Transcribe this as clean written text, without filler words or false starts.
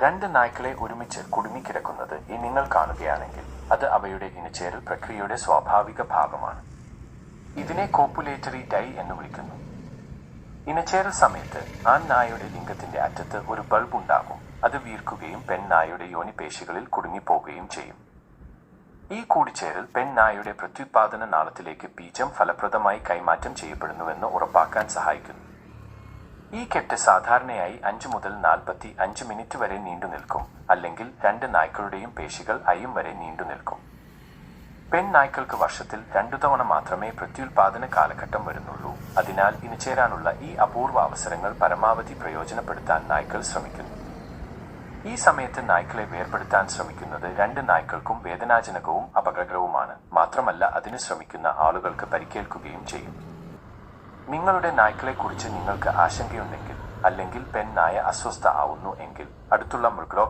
രണ്ട് നായ്ക്കളെ ഒരുമിച്ച് കുടുങ്ങിക്കിടക്കുന്നത് നിങ്ങൾ കാണുകയാണെങ്കിൽ അത് അവയുടെ ഇണചേരൽ പ്രക്രിയയുടെ സ്വാഭാവിക ഭാഗമാണ്. ഇതിനെ കോപ്പുലേറ്ററി ഡൈ എന്ന് വിളിക്കുന്നു. ഇണചേരൽ സമയത്ത് ആൺ നായയുടെ ലിംഗത്തിന്റെ അറ്റത്ത് ഒരു ബൾബ് ഉണ്ടാകും. അത് വീർക്കുകയും പെൺനായയുടെ യോനിപേശികളിൽ കുടുങ്ങിപ്പോകുകയും ചെയ്യും. ഈ കൂടിച്ചേരൽ പെൺനായയുടെ പ്രത്യുത്പാദന നാളത്തിലേക്ക് ബീജം ഫലപ്രദമായി കൈമാറ്റം ചെയ്യപ്പെടുന്നുവെന്ന് ഉറപ്പാക്കാൻ സഹായിക്കുന്നു. ഈ കെട്ട് സാധാരണയായി 5 മുതൽ 45 മിനിറ്റ് വരെ നീണ്ടുനിൽക്കും, അല്ലെങ്കിൽ രണ്ട് നായ്ക്കളുടെയും പേശികൾ അയും വരെ നീണ്ടുനിൽക്കും. പെൺനായ്ക്കൾക്ക് വർഷത്തിൽ 2 തവണ മാത്രമേ പ്രത്യുൽപാദന കാലഘട്ടം വരുന്നുള്ളൂ. അതിനാൽ ഇണചേരാനുള്ള ഈ അപൂർവ അവസരങ്ങൾ പരമാവധി പ്രയോജനപ്പെടുത്താൻ നായ്ക്കൾ ശ്രമിക്കുന്നു. ഈ സമയത്ത് നായ്ക്കളെ വേർപെടുത്താൻ ശ്രമിക്കുന്നത് രണ്ട് നായ്ക്കൾക്കും വേദനാജനകവും അപകടകരവുമാണ്. മാത്രമല്ല, അതിന് ശ്രമിക്കുന്ന ആളുകൾക്ക് പരിക്കേൽക്കുകയും ചെയ്യും. നിങ്ങളുടെ നായ്ക്കളെക്കുറിച്ച് നിങ്ങൾക്ക് ആശങ്കയുണ്ടെങ്കിൽ, അല്ലെങ്കിൽ പെൺനായ അസ്വസ്ഥ ആവുന്നു എങ്കിൽ, അടുത്തുള്ള മൃഗഡോക്ടറെ